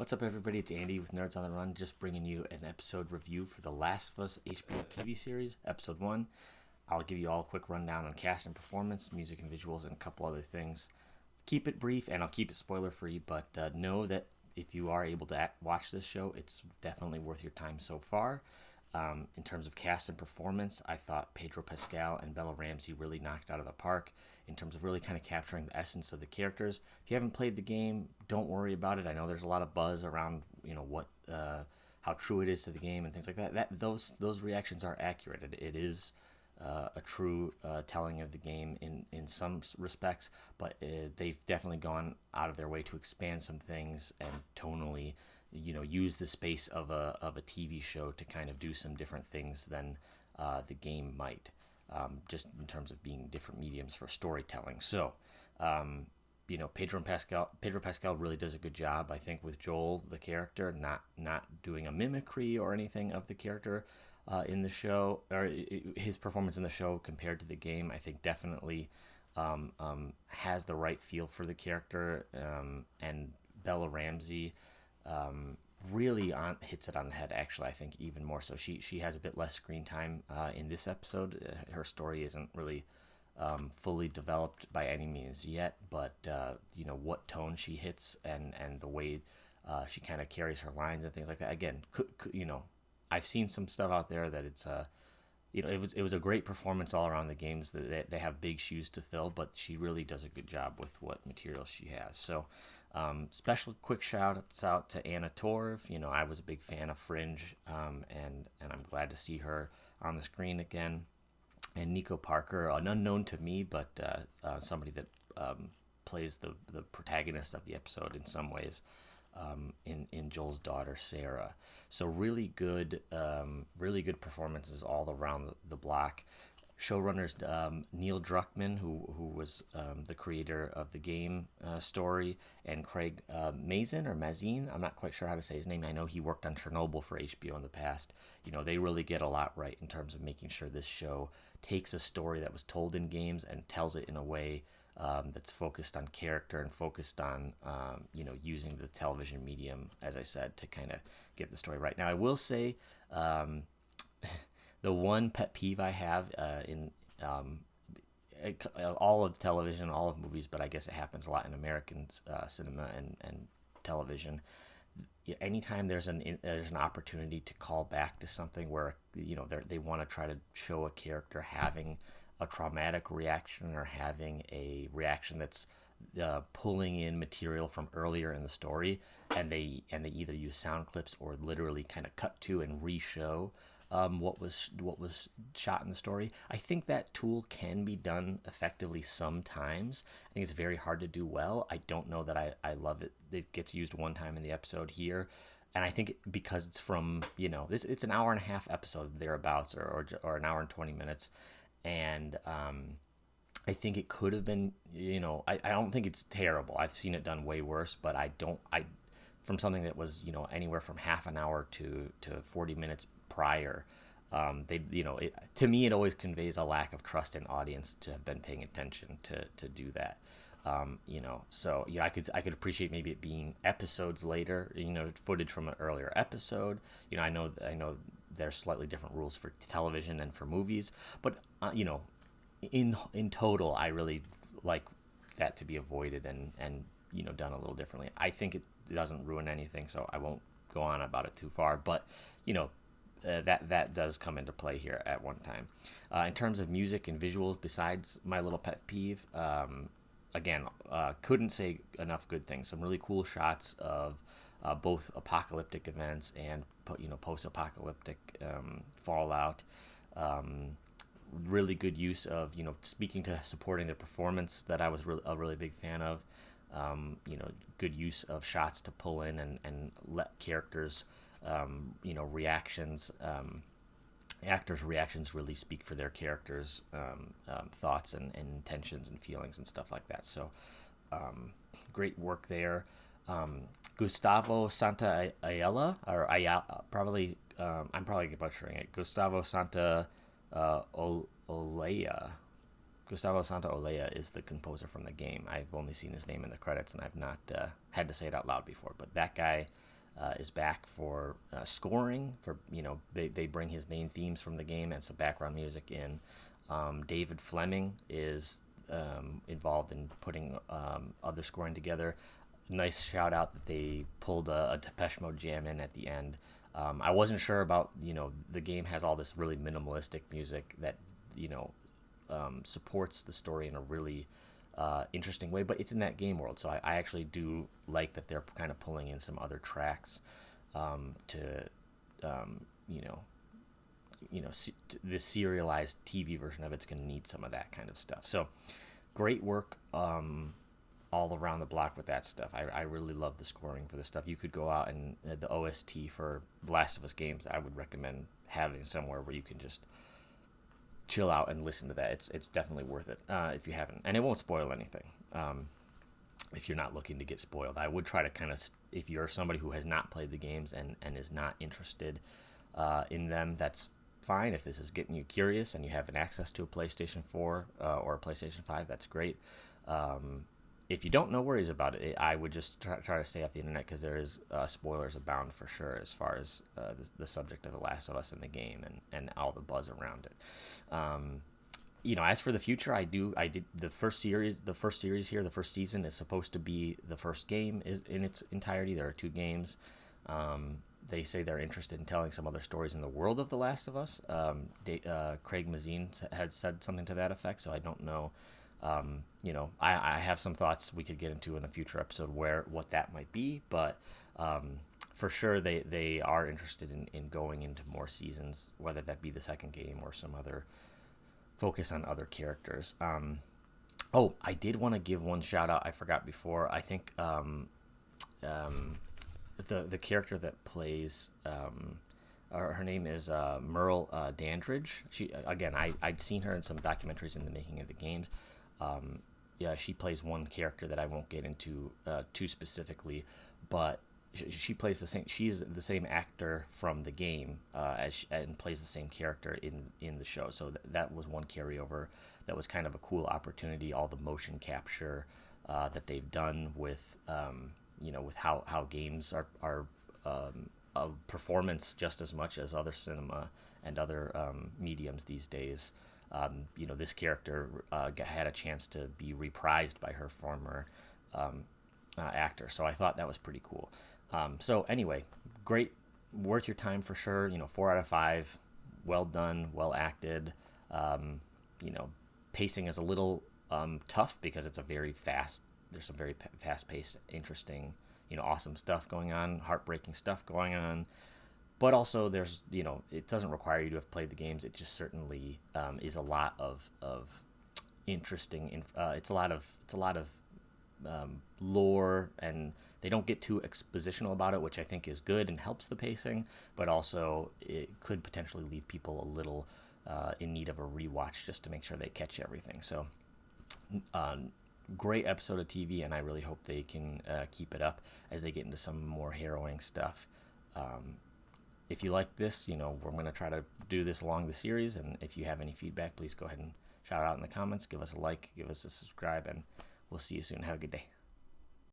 What's up, everybody? It's Andy with Nerds on the Run, just bringing you an episode review for The Last of Us HBO TV series, Episode 1. I'll give you all a quick rundown on cast and performance, music and visuals, and a couple other things. Keep it brief, and I'll keep it spoiler-free, but know that if you are able to watch this show, it's definitely worth your time so far. In terms of cast and performance, I thought Pedro Pascal and Bella Ramsey really knocked out of the park in terms of really kind of capturing the essence of the characters. If you haven't played the game, don't worry about it. I know there's a lot of buzz around, what, how true it is to the game and things like that. Those reactions are accurate. It is a true telling of the game in some respects, but they've definitely gone out of their way to expand some things and tonally, use the space of a TV show to kind of do some different things than the game might, just in terms of being different mediums for storytelling. So, Pedro Pascal really does a good job, I think, with Joel, the character, not doing a mimicry or anything of the character in the show, or his performance in the show compared to the game. I think definitely has the right feel for the character, and Bella Ramsey really hits it on the head, actually. I think even more so. She has a bit less screen time in this episode. Her story isn't really fully developed by any means yet, but what tone she hits and the way she kind of carries her lines and things like that. Again, I've seen some stuff out there that it's it was a great performance all around the games. That they have big shoes to fill, but she really does a good job with what material she has. So, special quick shouts out to Anna Torv. I was a big fan of Fringe, and I'm glad to see her on the screen again. And Nico Parker, an unknown to me, but somebody that plays the protagonist of the episode in some ways, in Joel's daughter Sarah. So really good performances all around the block. Showrunners Neil Druckmann, who was the creator of the game story, and Craig Mazin. I'm not quite sure how to say his name. I know he worked on Chernobyl for HBO in the past. They really get a lot right in terms of making sure this show takes a story that was told in games and tells it in a way that's focused on character and focused on using the television medium, as I said, to kind of get the story right. Now, I will say the one pet peeve I have in all of television, all of movies, but I guess it happens a lot in American cinema and television. Anytime there's an opportunity to call back to something where they want to try to show a character having a traumatic reaction or having a reaction that's pulling in material from earlier in the story, and they either use sound clips or literally kind of cut to and re-show what was shot in the story. I think that tool can be done effectively sometimes. I think it's very hard to do well. I don't know that I love it. It gets used one time in the episode here, and I think because it's from it's an hour and a half episode thereabouts, or an hour and 20 minutes, and I think it could have been, I don't think it's terrible. I've seen it done way worse, but from something that was, anywhere from half an hour to 40 minutes prior, to me, it always conveys a lack of trust in audience to have been paying attention to do that. So I could appreciate maybe it being episodes later, footage from an earlier episode. I know there's slightly different rules for television and for movies, but in total, I really like that to be avoided and done a little differently. I think it doesn't ruin anything, so I won't go on about it too far, but that does come into play here at one time. In terms of music and visuals, besides my little pet peeve, again, couldn't say enough good things. Some really cool shots of both apocalyptic events and post-apocalyptic fallout. Really good use of speaking to supporting the performance that I was a really big fan of. Good use of shots to pull in and let characters reactions, actors' reactions really speak for their characters' thoughts and intentions and feelings and stuff like that. So great work there. Gustavo Santa Ayala, or Ayala, probably I'm probably butchering it. Gustavo Santa Olea. Gustavo Santaolalla is the composer from the game. I've only seen his name in the credits, and I've not had to say it out loud before. But that guy is back for scoring. For they bring his main themes from the game and some background music in. David Fleming is involved in putting other scoring together. Nice shout out that they pulled a Depeche Mode jam in at the end. I wasn't sure about, the game has all this really minimalistic music that supports the story in a really interesting way, but it's in that game world, so I actually do like that they're kind of pulling in some other tracks to the serialized TV version of it's going to need some of that kind of stuff. So great work all around the block with that stuff. I really love the scoring for this stuff. You could go out and the OST for The Last of Us games, I would recommend having somewhere where you can just chill out and listen to that. It's definitely worth it if you haven't, and it won't spoil anything if you're not looking to get spoiled. I would try to kind of, if you're somebody who has not played the games and is not interested in them, that's fine. If this is getting you curious and you have an access to a PlayStation 4 or a PlayStation 5, that's great. If you don't, no worries about it. I would just try to stay off the internet, because there is spoilers abound for sure as far as the subject of The Last of Us in the game and all the buzz around it. As for the future, I did the first series here. The first season is supposed to be the first game is in its entirety. There are 2 games. They say they're interested in telling some other stories in the world of The Last of Us. Craig Mazin had said something to that effect, so I don't know. I have some thoughts we could get into in a future episode what that might be, but for sure they are interested in going into more seasons, whether that be the second game or some other focus on other characters. I did want to give one shout out I forgot before. I think the character that plays her name is Merle Dandridge. I'd seen her in some documentaries in the making of the games. She plays one character that I won't get into too specifically, but she plays the same. She's the same actor from the game and plays the same character in the show. So that was one carryover. That was kind of a cool opportunity. All the motion capture that they've done with with how games are of performance just as much as other cinema and other mediums these days. This character had a chance to be reprised by her former actor, so I thought that was pretty cool. So anyway, great, worth your time for sure. 4 out of 5, well done, well acted. Pacing is a little tough because it's there's some very fast-paced, interesting, awesome stuff going on, heartbreaking stuff going on. But also, there's it doesn't require you to have played the games. It just certainly is a lot of interesting. It's a lot of lore, and they don't get too expositional about it, which I think is good and helps the pacing. But also, it could potentially leave people a little in need of a rewatch just to make sure they catch everything. So, great episode of TV, and I really hope they can keep it up as they get into some more harrowing stuff. If you like this, we're going to try to do this along the series, and if you have any feedback, please go ahead and shout out in the comments, give us a like, give us a subscribe, and we'll see you soon. Have a good day.